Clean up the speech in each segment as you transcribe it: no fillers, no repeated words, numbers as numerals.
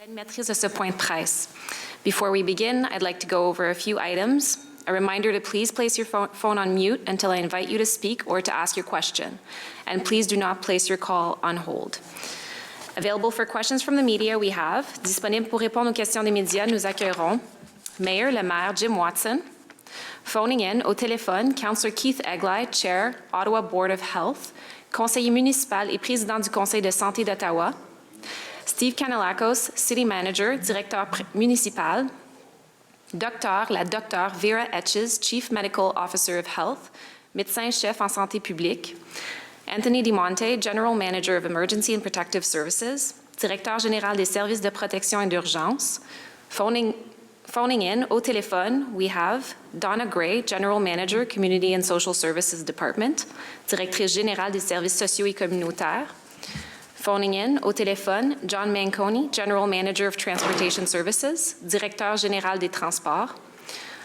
Maîtrise de ce point de presse. Before we begin, I'd like to go over a few items. A reminder to please place your phone on mute until I invite you to speak or to ask your question. And please do not place your call on hold. Available for questions from the media, we have, disponible pour répondre aux questions des médias, nous accueillerons Mayor le maire Jim Watson. Phoning in au téléphone, Councillor Keith Eglai, Chair, Ottawa Board of Health, conseiller municipal et président du Conseil de santé d'Ottawa. Steve Kanellakos, City Manager, Directeur municipal. La Docteur Vera Etches, Chief Medical Officer of Health, médecin-chef en santé publique. Anthony DiMonte, General Manager of Emergency and Protective Services, Directeur général des services de protection et d'urgence. Phoning in au téléphone, we have Donna Gray, General Manager, Community and Social Services Department, Directrice générale des services sociaux et communautaires. Phoning in au téléphone, John Manconi, General Manager of Transportation Services, Directeur général des transports.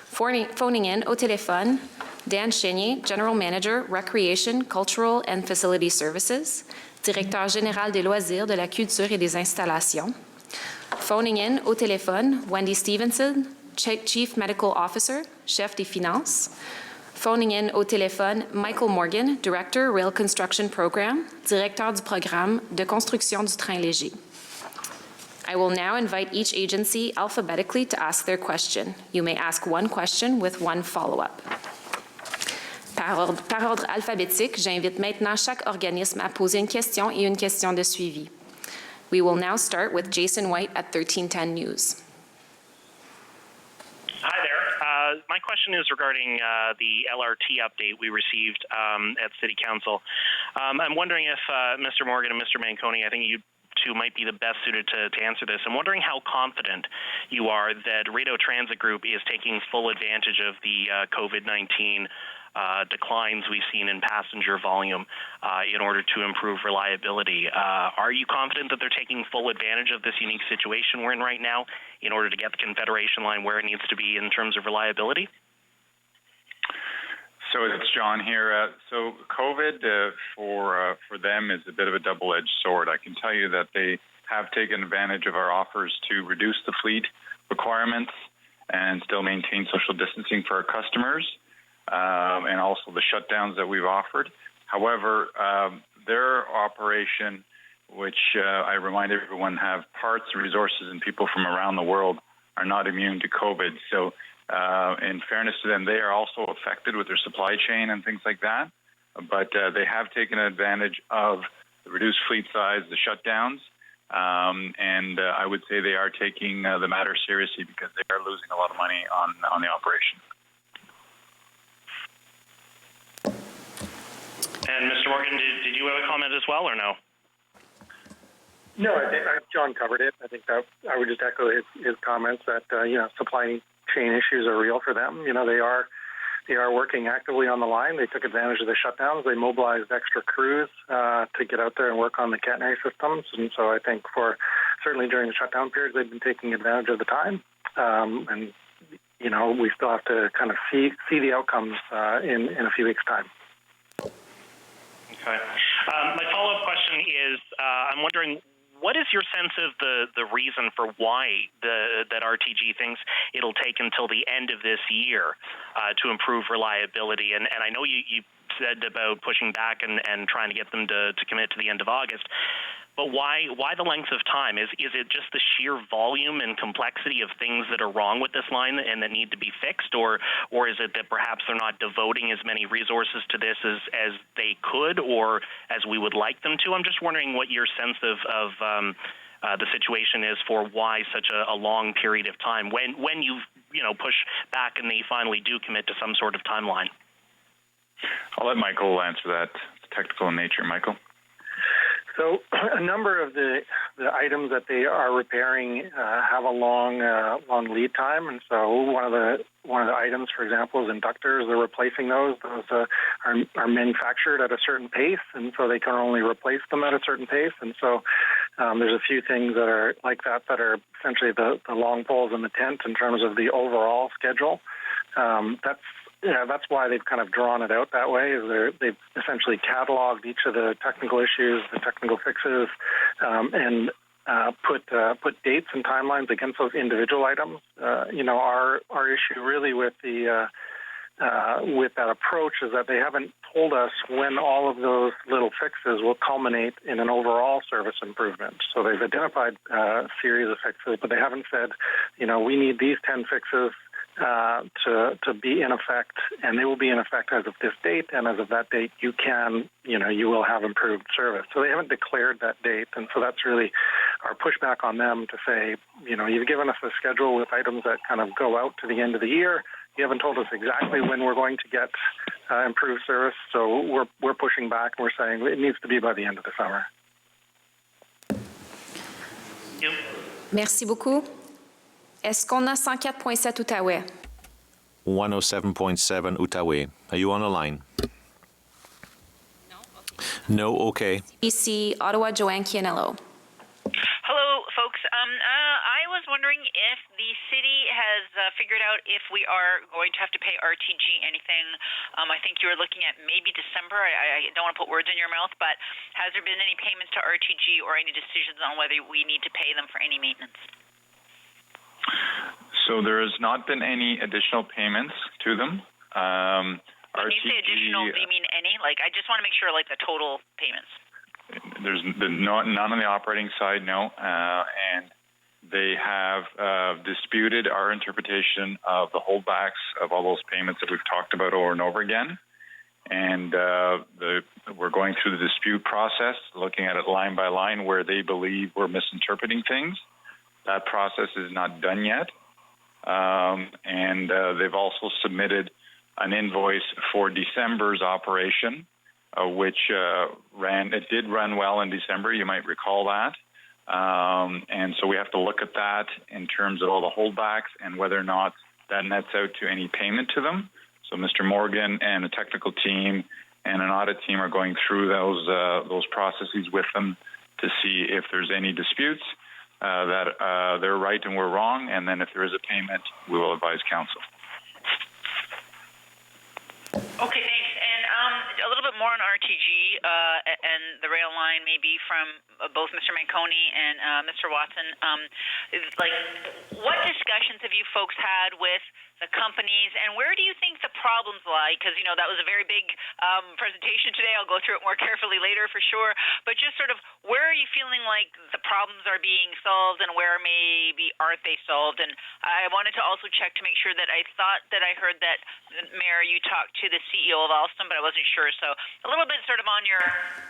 Phoning in au téléphone, Dan Chenier, General Manager, Recreation, Cultural and Facility Services, Directeur général des loisirs, de la culture et des installations. Phoning in au téléphone, Wendy Stevenson, Chief Medical Officer, Chef des finances. Phoning in au téléphone, Michael Morgan, Director, Rail Construction Program, Directeur du programme de construction du train léger. I will now invite each agency alphabetically to ask their question. You may ask one question with one follow-up. Par ordre alphabétique, j'invite maintenant chaque organisme à poser une question et une question de suivi. We will now start with Jason White at 1310 News. Hi there. My question is regarding the LRT update we received at City Council. I'm wondering if Mr. Morgan and Mr. Manconi, I think you two might be the best suited to answer this. I'm wondering how confident you are that Rideau Transit Group is taking full advantage of the COVID-19 declines we've seen in passenger volume in order to improve reliability. Are you confident that they're taking full advantage of this unique situation we're in right now in order to get the Confederation line where it needs to be in terms of reliability? So it's John here. So COVID for them is a bit of a double-edged sword. I can tell you that they have taken advantage of our offers to reduce the fleet requirements and still maintain social distancing for our customers. And also the shutdowns that we've offered. However, their operation, which I remind everyone have parts, resources, and people from around the world, are not immune to COVID. So in fairness to them, they are also affected with their supply chain and things like that. But they have taken advantage of the reduced fleet size, the shutdowns, and I would say they are taking the matter seriously because they are losing a lot of money on the operation. And Mr. Morgan, did you have a comment as well, or no? No, I think John covered it. I think that I would just echo his comments that supply chain issues are real for them. They are working actively on the line. They took advantage of the shutdowns. They mobilized extra crews to get out there and work on the catenary systems. And so I think certainly during the shutdown periods, they've been taking advantage of the time. And we still have to kind of see the outcomes in a few weeks' time. Okay. My follow-up question is, I'm wondering, what is your sense of the reason for why that RTG thinks it'll take until the end of this year to improve reliability? And I know you said about pushing back and trying to get them to commit to the end of August. But why the length of time? Is it just the sheer volume and complexity of things that are wrong with this line and that need to be fixed, or is it that perhaps they're not devoting as many resources to this as they could or as we would like them to? I'm just wondering what your sense of the situation is for why such a long period of time when you push back and they finally do commit to some sort of timeline. I'll let Michael answer that. It's technical in nature. Michael? So a number of the items that they are repairing have a long lead time, and so one of the items, for example, is inductors. They're replacing those. Those are manufactured at a certain pace, and so they can only replace them at a certain pace. And so there's a few things that are like that are essentially the long poles in the tent in terms of the overall schedule. That's why they've kind of drawn it out that way. They've essentially cataloged each of the technical issues, the technical fixes, and put dates and timelines against those individual items. Our issue really with with that approach is that they haven't told us when all of those little fixes will culminate in an overall service improvement. So they've identified a series of fixes, but they haven't said, we need these 10 fixes to be in effect, and they will be in effect as of this date, and as of that date, you will have improved service. So they haven't declared that date, and so that's really our pushback on them to say, you've given us a schedule with items that kind of go out to the end of the year. You haven't told us exactly when we're going to get improved service, so we're pushing back and we're saying it needs to be by the end of the summer. Merci beaucoup. Est-ce qu'on a 104.7 Outaouais? 107.7 Outaouais. Are you on the line? No? Okay. BC, Ottawa, Joanne Chianello. Hello, folks. I was wondering if the city has figured out if we are going to have to pay RTG anything. I think you were looking at maybe December. I don't want to put words in your mouth, but has there been any payments to RTG or any decisions on whether we need to pay them for any maintenance? So there has not been any additional payments to them. When you say additional, do you mean any? I just want to make sure, the total payments. There's none on the operating side, no. And they have disputed our interpretation of the holdbacks of all those payments that we've talked about over and over again. And we're going through the dispute process, looking at it line by line where they believe we're misinterpreting things. That process is not done yet. And they've also submitted an invoice for December's operation, which did run well in December. You might recall that. And so we have to look at that in terms of all the holdbacks and whether or not that nets out to any payment to them. So Mr. Morgan and a technical team and an audit team are going through those processes with them to see if there's any disputes, that they're right and we're wrong, and then if there is a payment, we will advise council. Okay, thanks. And a little bit more on RTG and the rail line, maybe from both Mr. Manconi and Mr. Watson. What discussions have you folks had with the companies, and where do you think the problems lie? Because, that was a very big presentation today. I'll go through it more carefully later for sure. But just sort of, where are you feeling like the problems are being solved and where maybe aren't they solved? And I wanted to also check to make sure that I thought that I heard that, Mayor, you talked to the CEO of Alstom, but I wasn't sure. So a little bit sort of on your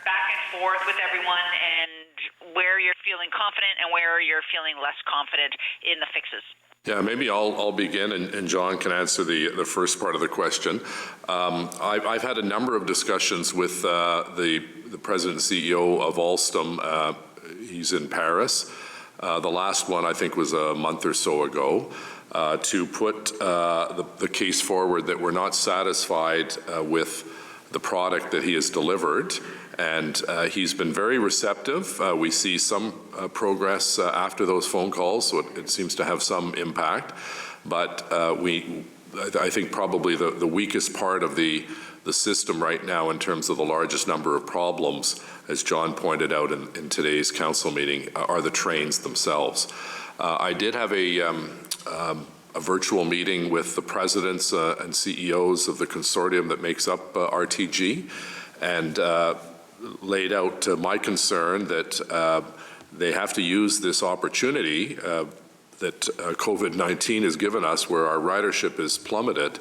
back and forth with everyone and where you're feeling confident and where you're feeling less confident in the fixes. Yeah, maybe I'll begin, and John can answer the first part of the question. I've had a number of discussions with the president and CEO of Alstom. He's in Paris. The last one, I think, was a month or so ago, to put the case forward that we're not satisfied with the product that he has delivered. And he's been very receptive. We see some progress after those phone calls, so it seems to have some impact. But I think probably the weakest part of the system right now in terms of the largest number of problems, as John pointed out in today's council meeting, are the trains themselves. I did have a virtual meeting with the presidents and CEOs of the consortium that makes up RTG, and laid out my concern that they have to use this opportunity that COVID-19 has given us, where our ridership is plummeted,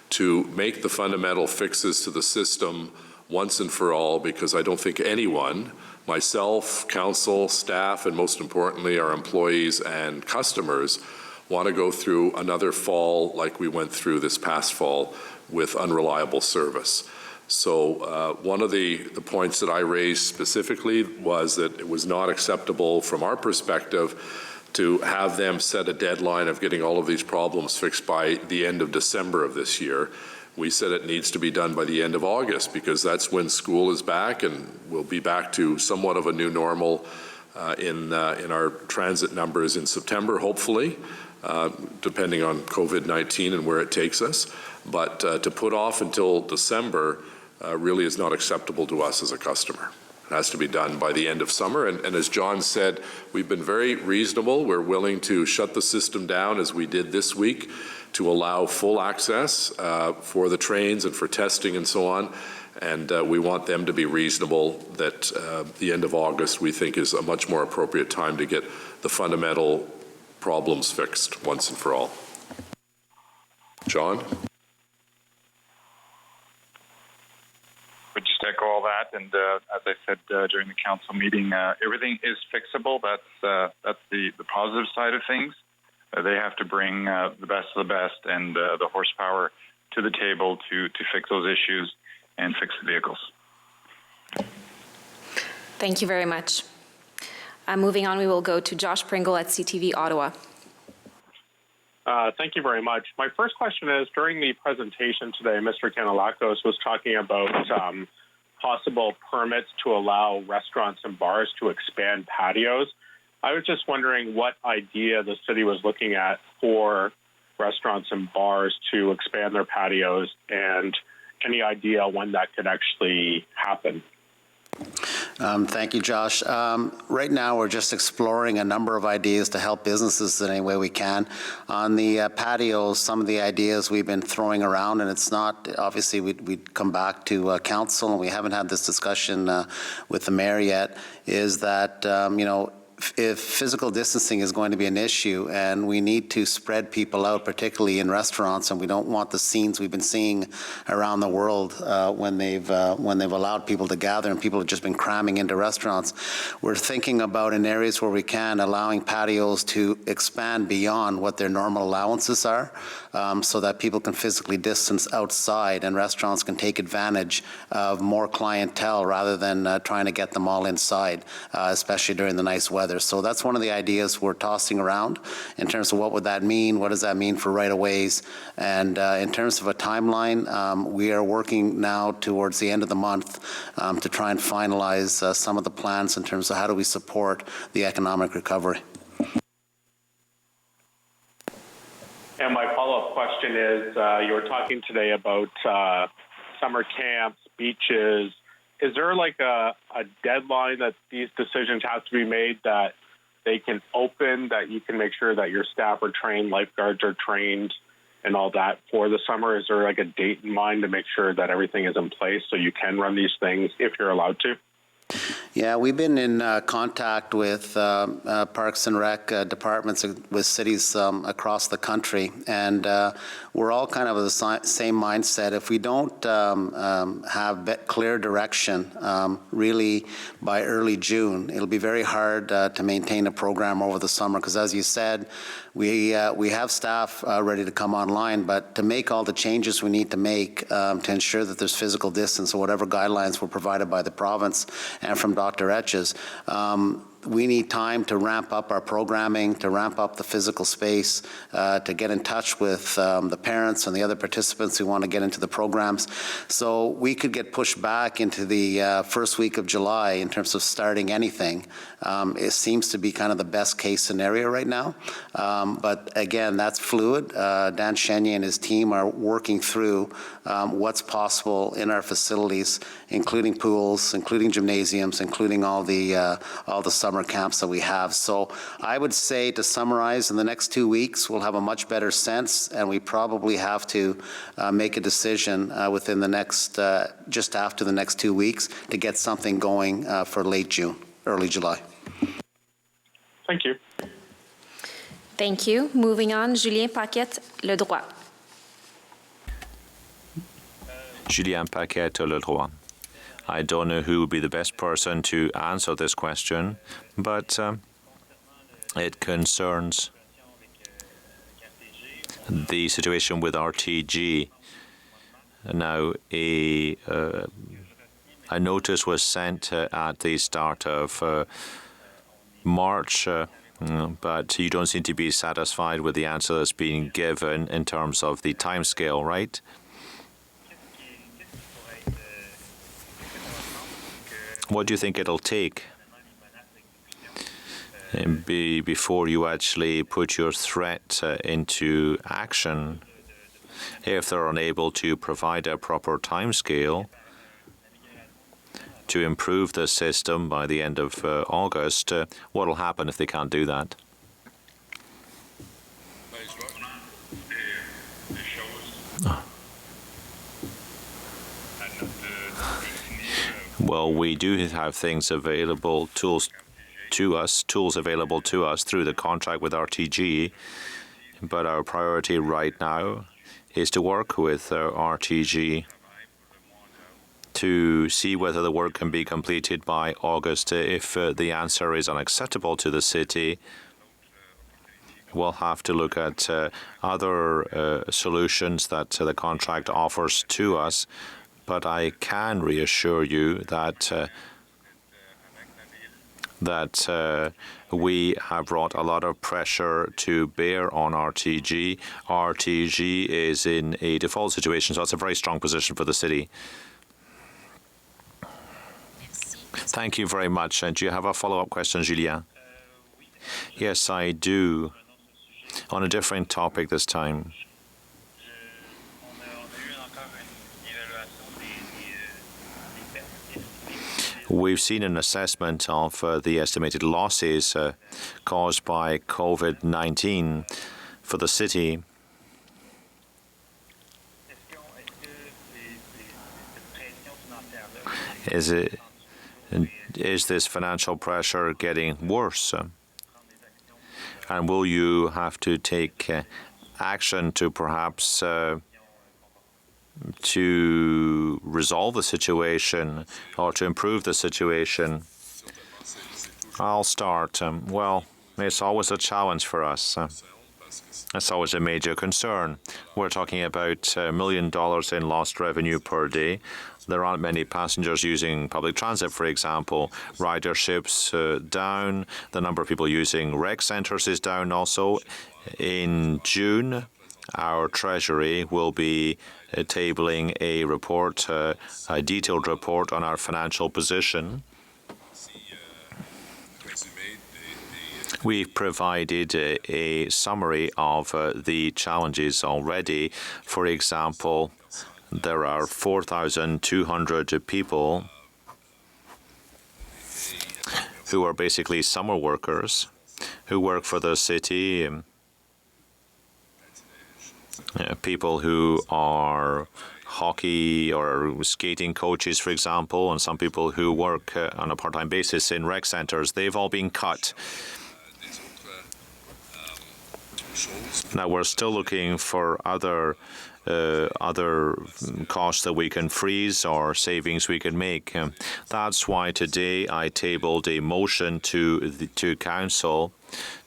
to make the fundamental fixes to the system once and for all, because I don't think anyone, myself, council, staff, and most importantly our employees and customers, want to go through another fall like we went through this past fall with unreliable service. So one of the points that I raised specifically was that it was not acceptable from our perspective to have them set a deadline of getting all of these problems fixed by the end of December of this year. We said it needs to be done by the end of August, because that's when school is back and we'll be back to somewhat of a new normal in our transit numbers in September, hopefully, depending on COVID-19 and where it takes us. But to put off until December really is not acceptable to us as a customer. has to be done by the end of summer. And as John said, we've been very reasonable. We're willing to shut the system down as we did this week to allow full access for the trains and for testing and so on. And we want them to be reasonable that the end of August we think is a much more appropriate time to get the fundamental problems fixed once and for all. John? Would just echo all that, and as I said during the council meeting, everything is fixable. That's the positive side of things. They have to bring the best of the best and the horsepower to the table to fix those issues and fix the vehicles. Thank you very much. Moving on, we will go to Josh Pringle at CTV Ottawa. Thank you very much. My first question is, during the presentation today, Mr. Kanellakos was talking about possible permits to allow restaurants and bars to expand patios. I was just wondering what idea the city was looking at for restaurants and bars to expand their patios and any idea when that could actually happen. Thank you, Josh. Right now, we're just exploring a number of ideas to help businesses in any way we can. On the patios, some of the ideas we've been throwing around, and it's not, obviously, we'd come back to council, and we haven't had this discussion with the mayor yet, is that, if physical distancing is going to be an issue and we need to spread people out, particularly in restaurants, and we don't want the scenes we've been seeing around the world when they've allowed people to gather and people have just been cramming into restaurants, we're thinking about in areas where we can allowing patios to expand beyond what their normal allowances are, so that people can physically distance outside and restaurants can take advantage of more clientele rather than trying to get them all inside, especially during the nice weather. So that's one of the ideas we're tossing around in terms of what would that mean, what does that mean for right-of-ways, and in terms of a timeline, we are working now towards the end of the month to try and finalize some of the plans in terms of how do we support the economic recovery. And my follow-up question is, you were talking today about summer camps, beaches. Is there like a deadline that these decisions have to be made that they can open, that you can make sure that your staff are trained, lifeguards are trained, and all that for the summer? Is there like a date in mind to make sure that everything is in place so you can run these things if you're allowed to? Yeah, we've been in contact with Parks and Rec departments with cities across the country, and we're all kind of the same mindset. If we don't have clear direction really by early June, it'll be very hard to maintain a program over the summer because, as you said, we have staff ready to come online, but to make all the changes we need to make to ensure that there's physical distance or whatever guidelines were provided by the province and from Dr. Etches, we need time to ramp up our programming, to ramp up the physical space, to get in touch with the parents and the other participants who want to get into the programs. So we could get pushed back into the first week of July in terms of starting anything. It seems to be kind of the best case scenario right now. But again, that's fluid. Dan Chenier and his team are working through what's possible in our facilities, including pools, including gymnasiums, including all the summer camps that we have. So I would say, to summarize, in the next 2 weeks, we'll have a much better sense, and we probably have to make a decision within the next, just after the next 2 weeks to get something going for late June, early July. Thank you. Thank you. Moving on, Julien Paquette, Le Droit. Julien Paquette, Le Droit. I don't know who would be the best person to answer this question, but it concerns the situation with RTG. Now, a notice was sent at the start of March, but you don't seem to be satisfied with the answer that's being given in terms of the timescale, right? What do you think it'll take before you actually put your threat into action? If they're unable to provide a proper timescale, to improve the system by the end of August, what will happen if they can't do that? Well, we do have things available, tools available to us through the contract with RTG, but our priority right now is to work with RTG to see whether the work can be completed by August. If the answer is unacceptable to the city, we'll have to look at other solutions that the contract offers to us. But I can reassure you that we have brought a lot of pressure to bear on RTG. RTG is in a default situation, so it's a very strong position for the city. Thank you very much. And do you have a follow-up question, Julien? Yes, I do. On a different topic this time. We've seen an assessment of the estimated losses caused by COVID-19 for the city. Is this financial pressure getting worse? And will you have to take action to perhaps to resolve the situation or to improve the situation? I'll start. Well, it's always a challenge for us. It's always a major concern. We're talking about $1 million in lost revenue per day. There aren't many passengers using public transit, for example. Ridership's down. The number of people using rec centres is down also. In June, our Treasury will be tabling a report, a detailed report on our financial position. We've provided a summary of the challenges already. For example, there are 4,200 people who are basically summer workers who work for the city. People who are hockey or skating coaches, for example, and some people who work on a part-time basis in rec centres, they've all been cut. Now, we're still looking for other costs that we can freeze or savings we can make. That's why today I tabled a motion to Council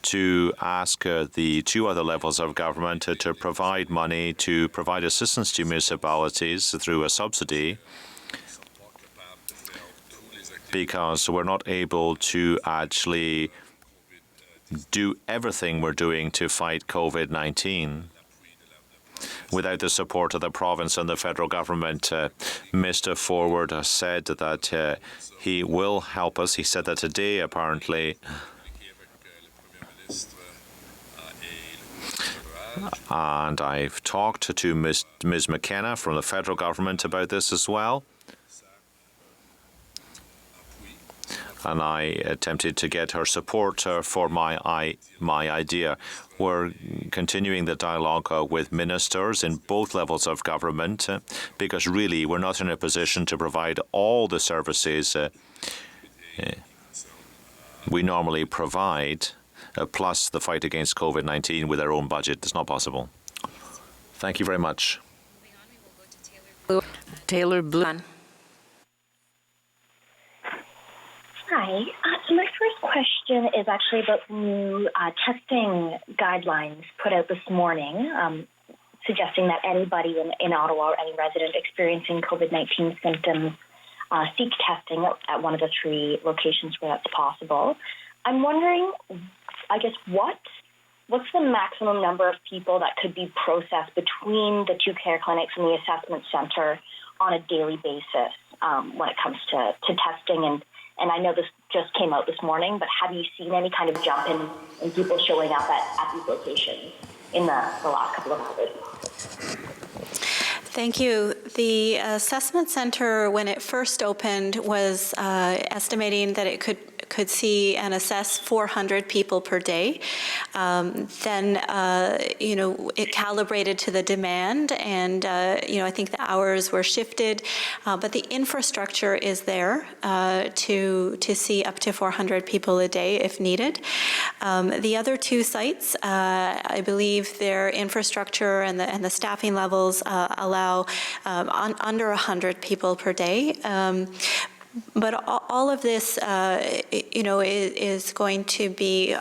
to ask the two other levels of government to provide money, to provide assistance to municipalities through a subsidy, because we're not able to actually do everything we're doing to fight COVID-19 without the support of the province and the federal government. Mr. Forward has said that he will help us. He said that today, apparently. And I've talked to Ms. McKenna from the federal government about this as well. And I attempted to get her support for my idea. We're continuing the dialogue with ministers in both levels of government because really we're not in a position to provide all the services we normally provide, plus the fight against COVID-19 with our own budget. It's not possible. Thank you very much. Taylor Blue. Hi. So my first question is actually about the new testing guidelines put out this morning, suggesting that anybody in Ottawa or any resident experiencing COVID-19 symptoms seek testing at one of the three locations where that's possible. I'm wondering, I guess, what's the maximum number of people that could be processed between the two care clinics and the assessment centre on a daily basis when it comes to testing? And I know this just came out this morning, but have you seen any kind of jump in people showing up at these locations in the last couple of hours? Thank you. The assessment center, when it first opened, was estimating that it could see and assess 400 people per day. Then, it calibrated to the demand, and, I think the hours were shifted, but the infrastructure is there to see up to 400 people a day if needed. The other two sites, I believe their infrastructure and the staffing levels allow under 100 people per day. But all of this, is going to be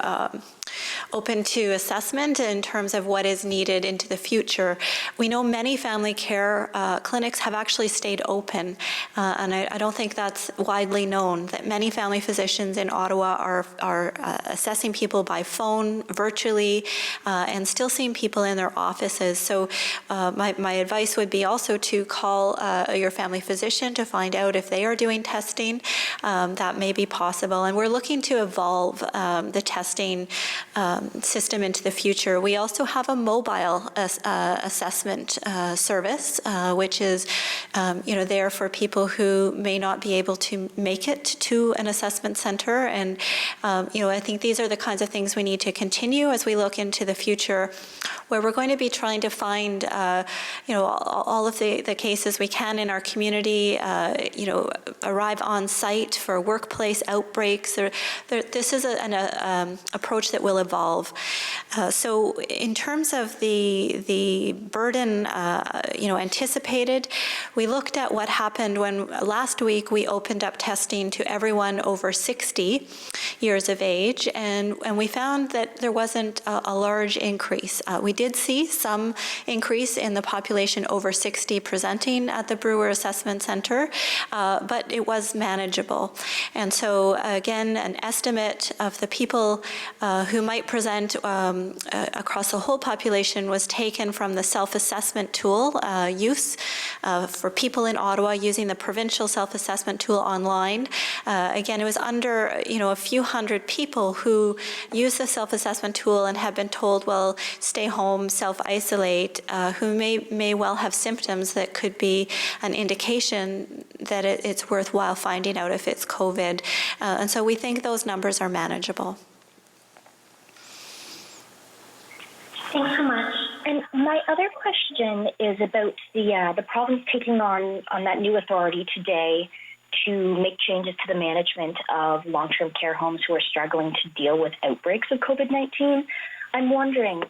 open to assessment in terms of what is needed into the future. We know many family care clinics have actually stayed open, and I don't think that's widely known, that many family physicians in Ottawa are assessing people by phone, virtually, and still seeing people in their offices. So my advice would be also to call your family physician to find out if they are doing testing. That may be possible. And we're looking to evolve the testing system into the future. We also have a mobile assessment service, which is, there for people who may not be able to make it to an assessment center. And, I think these are the kinds of things we need to continue as we look into the future, where we're going to be trying to find, all of the cases we can in our community, arrive on site for workplace outbreaks. This is an approach that will evolve. So in terms of the burden, anticipated, we looked at what happened when last week we opened up testing to everyone over 60 years of age, and we found that there wasn't a large increase. We did see some increase in the population over 60 presenting at the Brewer Assessment Center, but it was manageable. And so again, an estimate of the people who might present across the whole population was taken from the self-assessment tool use for people in Ottawa using the provincial self-assessment tool online. Again, it was under a few hundred people who use the self-assessment tool and have been told, well, stay home, self-isolate, who may well have symptoms that could be an indication that it's worthwhile finding out if it's COVID. And so we think those numbers are manageable. Thanks so much. And my other question is about the province taking on that new authority today to make changes to the management of long-term care homes who are struggling to deal with outbreaks of COVID-19. I'm wondering,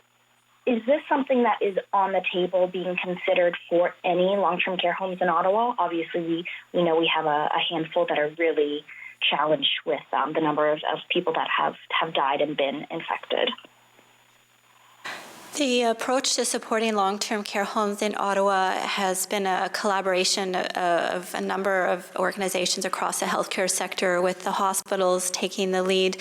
is this something that is on the table being considered for any long-term care homes in Ottawa? Obviously, we know we have a handful that are really challenged with the number of people that have died and been infected. The approach to supporting long-term care homes in Ottawa has been a collaboration of a number of organizations across the healthcare sector, with the hospitals taking the lead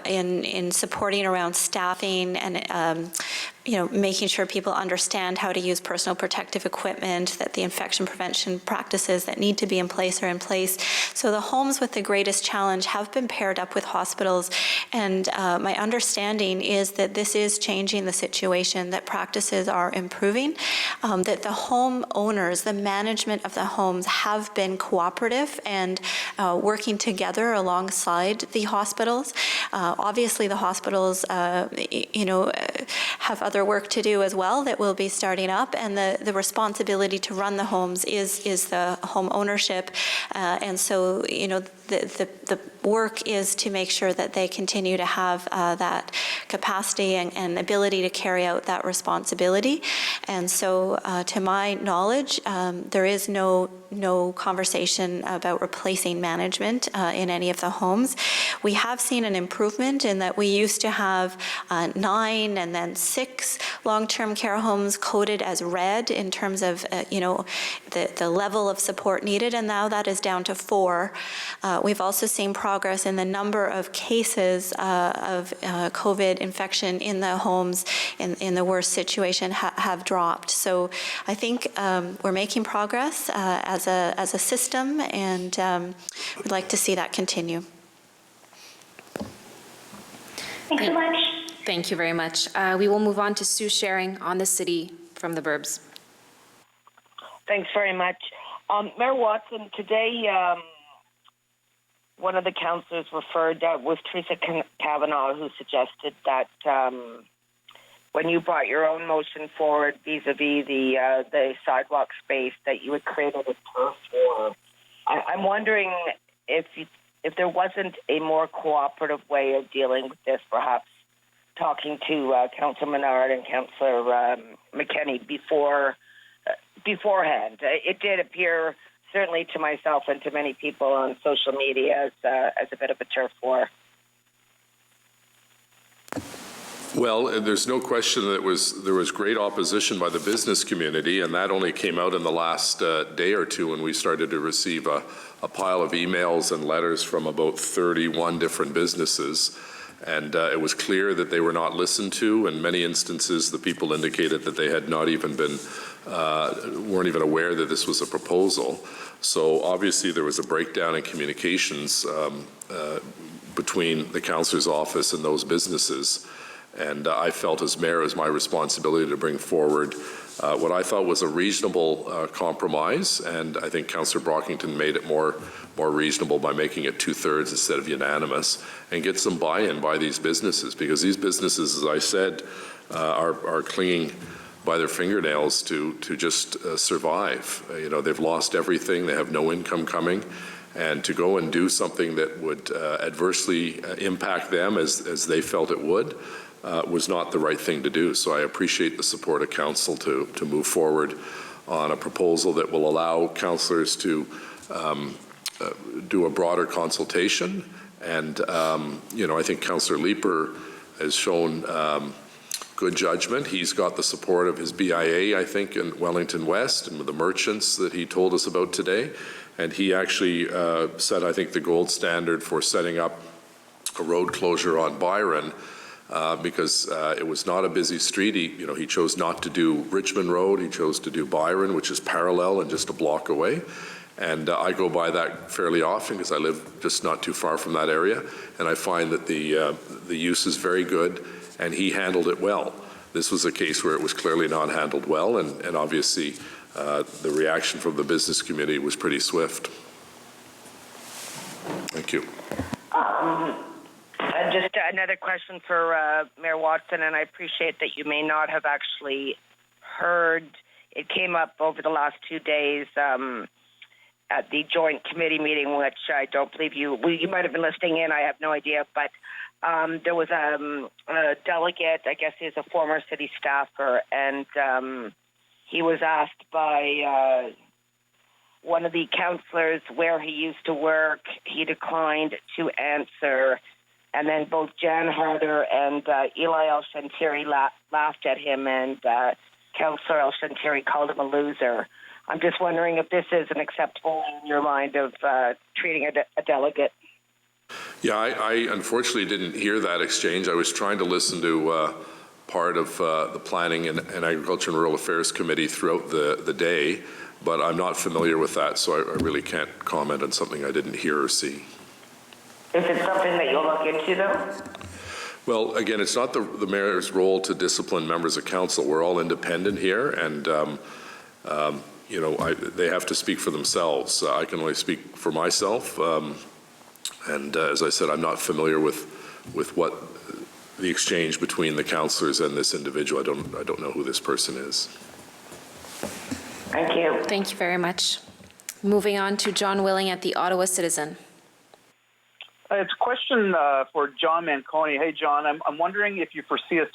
in supporting around staffing and making sure people understand how to use personal protective equipment, that the infection prevention practices that need to be in place are in place. So the homes with the greatest challenge have been paired up with hospitals, and my understanding is that this is changing the situation, that practices are improving, that the home owners, the management of the homes have been cooperative and working together alongside the hospitals. Obviously the hospitals, have other work to do as well that will be starting up, and the responsibility to run the homes is the home ownership, and so the work is to make sure that they continue to have that capacity and ability to carry out that responsibility. And so to my knowledge, there is no conversation about replacing management in any of the homes. We have seen an improvement in that we used to have 9 and then 6 long-term care homes coded as red in terms of the level of support needed, and now that is down to 4. We've also seen progress in the number of cases of COVID infection in the homes in the worst situation have dropped. So I think we're making progress as a system, and we'd like to see that continue. Thanks so much. Thank you very much. We will move on to Sue Sharing on the city from the Burbs. Thanks very much. Mayor Watson, today one of the councillors referred was Teresa Cavanaugh, who suggested that when you brought your own motion forward vis-a-vis the sidewalk space, that you had created a turf war. I'm wondering if there wasn't a more cooperative way of dealing with this, perhaps talking to Councillor Menard and Councillor McKenney beforehand. It did appear, certainly to myself and to many people on social media, as a bit of a turf war. Well, there's no question that there was great opposition by the business community, and that only came out in the last day or two when we started to receive a pile of emails and letters from about 31 different businesses. And it was clear that they were not listened to. In many instances, the people indicated that they had not even been, weren't even aware that this was a proposal. So obviously there was a breakdown in communications between the councillor's office and those businesses. And I felt as mayor it was my responsibility to bring forward what I thought was a reasonable compromise, and I think Councillor Brockington made it more reasonable by making it 2/3 instead of unanimous, and get some buy-in by these businesses, because these businesses, as I said, are clinging by their fingernails to just survive. You know, they've lost everything, they have no income coming, and to go and do something that would adversely impact them as they felt it would, was not the right thing to do. So I appreciate the support of council to move forward on a proposal that will allow councillors to do a broader consultation. And, you know, I think Councillor Leeper has shown good judgment. He's got the support of his BIA, I think, in Wellington West and with the merchants that he told us about today. And he actually set, I think, the gold standard for setting up a road closure on Byron, because it was not a busy street. He chose not to do Richmond Road. He chose to do Byron, which is parallel and just a block away. And I go by that fairly often because I live just not too far from that area. And I find that the use is very good, and he handled it well. This was a case where it was clearly not handled well, and obviously the reaction from the business community was pretty swift. Thank you. Just another question for Mayor Watson, and I appreciate that you may not have actually heard. It came up over the last 2 days at the joint committee meeting, which I don't believe you might have been listening in. I have no idea, but there was a delegate. I guess he's a former city staffer, and he was asked by one of the councillors where he used to work. He declined to answer. And then both Jan Harder and Eli El-Shantiri laughed at him, and Councillor El-Shantiri called him a loser. I'm just wondering if this is an acceptable in your mind of treating a delegate. Yeah, I unfortunately didn't hear that exchange. I was trying to listen to part of the Planning and Agriculture and Rural Affairs Committee throughout the day, but I'm not familiar with that, so I really can't comment on something I didn't hear or see. Is it something that you'll look into, though? Well, again, it's not the mayor's role to discipline members of council. We're all independent here, and you know, they have to speak for themselves. I can only speak for myself, and as I said, I'm not familiar with what the exchange between the councillors and this individual. I don't know who this person is. Thank you. Thank you very much. Moving on to John Willing at the Ottawa Citizen. It's a question for John Manconi. Hey, John, I'm wondering if you foresee a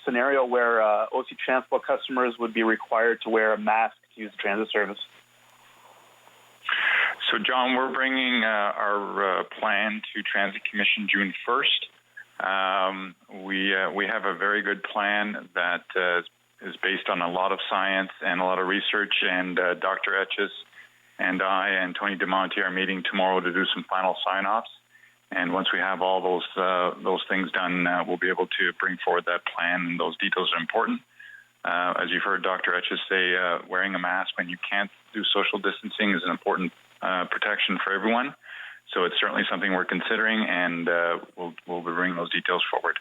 scenario where OC Transport customers would be required to wear a mask to use the transit service. So, John, we're bringing our plan to Transit Commission June 1st. We have a very good plan that is based on a lot of science and a lot of research, and Dr. Etches and I and Tony DeMonte are meeting tomorrow to do some final sign-offs. And once we have all those things done, we'll be able to bring forward that plan. And those details are important. As you've heard Dr. Etches say, wearing a mask when you can't do social distancing is an important protection for everyone. So it's certainly something we're considering, and we'll be bringing those details forward.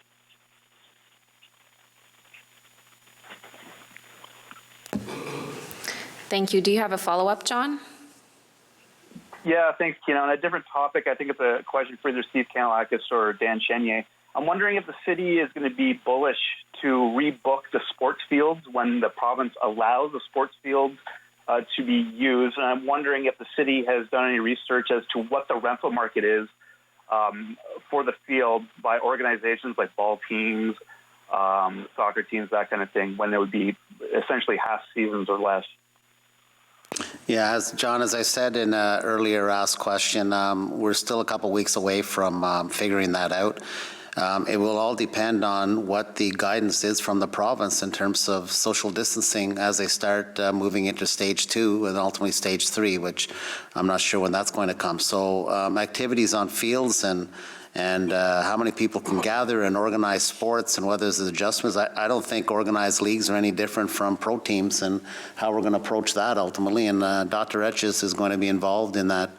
Thank you. Do you have a follow-up, John? Yeah, thanks, Kina. On a different topic, I think it's a question for either Steve Kanalakis or Dan Chenier. I'm wondering if the city is going to be bullish to rebook the sports fields when the province allows the sports fields to be used. And I'm wondering if the city has done any research as to what the rental market is for the field by organizations like ball teams, soccer teams, that kind of thing, when there would be essentially half seasons or less. Yeah, as I said in an earlier asked question, we're still a couple weeks away from figuring that out. It will all depend on what the guidance is from the province in terms of social distancing as they start moving into stage 2 and ultimately stage 3, which I'm not sure when that's going to come. So activities on fields and how many people can gather and organize sports and whether there's adjustments. I don't think organized leagues are any different from pro teams and how we're going to approach that ultimately. And Dr. Etches is going to be involved in that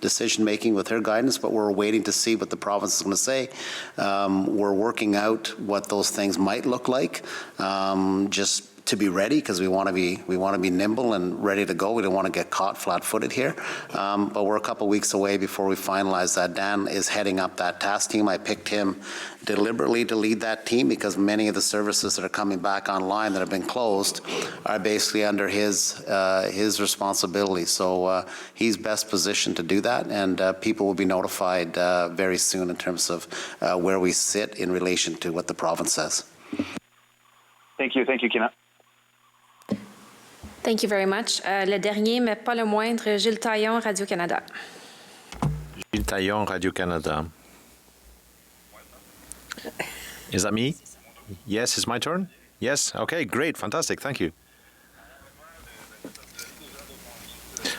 decision-making with her guidance, but we're waiting to see what the province is going to say. We're working out what those things might look like, just to be ready, because we want to be nimble and ready to go. We don't want to get caught flat-footed here. But we're a couple weeks away before we finalize that. Dan is heading up that task team. I picked him deliberately to lead that team because many of the services that are coming back online that have been closed are basically under his responsibility. So he's best positioned to do that, and people will be notified very soon in terms of where we sit in relation to what the province says. Thank you, Kina. Thank you very much. Le dernier, mais pas le moindre, Gilles Taillon, Radio-Canada. Gilles Taillon, Radio-Canada. Is that me? Yes, it's my turn? Yes? Okay, great, fantastic, thank you.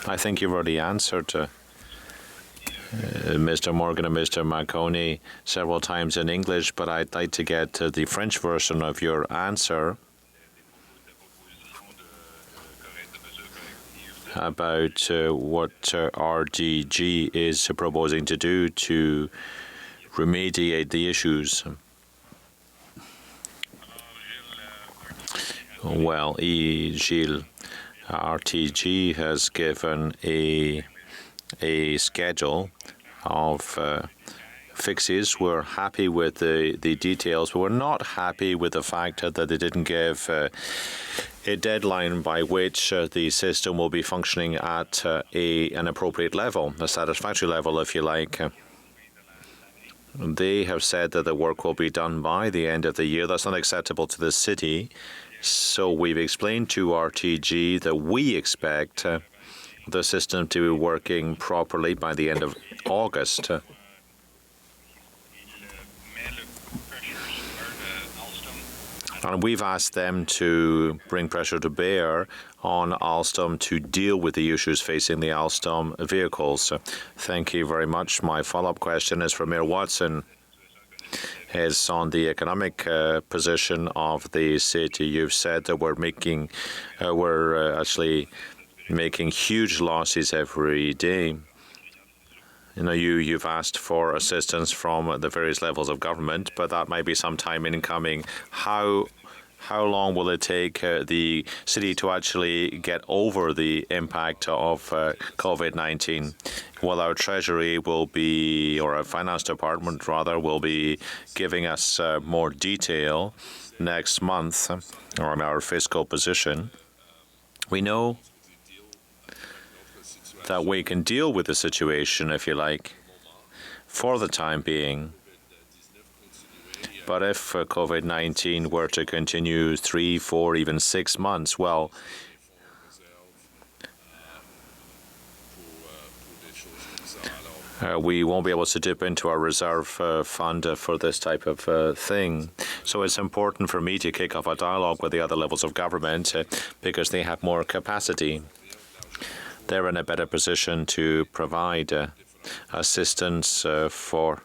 I think you've already answered Mr. Morgan and Mr. Marconi several times in English, but I'd like to get the French version of your answer about what RTG is proposing to do to remediate the issues. Well, Gilles, RTG has given a schedule of fixes. We're happy with the details, but we're not happy with the fact that they didn't give a deadline by which the system will be functioning at an appropriate level, a satisfactory level, if you like. They have said that the work will be done by the end of the year. That's not acceptable to the city. So we've explained to RTG that we expect the system to be working properly by the end of August. And we've asked them to bring pressure to bear on Alstom to deal with the issues facing the Alstom vehicles. Thank you very much. My follow-up question is for Mayor Watson. Is on the economic position of the city. You've said that we're actually making huge losses every day. You know, you've asked for assistance from the various levels of government, but that might be some time in coming. How long will it take the city to actually get over the impact of COVID-19? Well, our Treasury will be, or our Finance Department rather, will be giving us more detail next month on our fiscal position. We know that we can deal with the situation, if you like, for the time being. But if COVID-19 were to continue 3, 4, even 6 months, well, we won't be able to dip into our reserve fund for this type of thing. So it's important for me to kick off a dialogue with the other levels of government because they have more capacity. They're in a better position to provide assistance for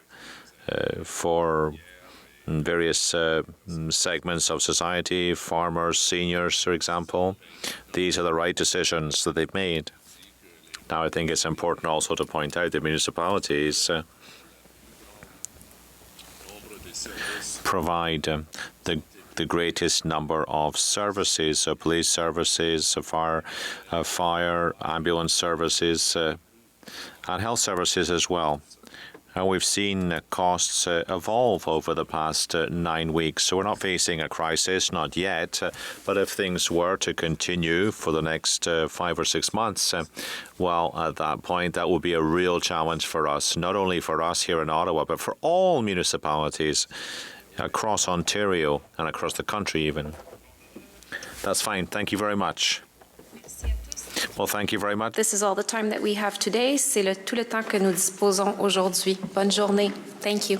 various segments of society, farmers, seniors, for example. These are the right decisions that they've made. Now, I think it's important also to point out that municipalities provide the the greatest number of services, so police services, fire, ambulance services, and health services as well. And we've seen costs evolve over the past 9 weeks. So we're not facing a crisis, not yet. But if things were to continue for the next 5 or 6 months, well, at that point, that would be a real challenge for us, not only for us here in Ottawa, but for all municipalities across Ontario and across the country even. That's fine. Thank you very much. Well, thank you very much. This is all the time that we have today. C'est tout le temps que nous disposons aujourd'hui. Bonne journée. Thank you.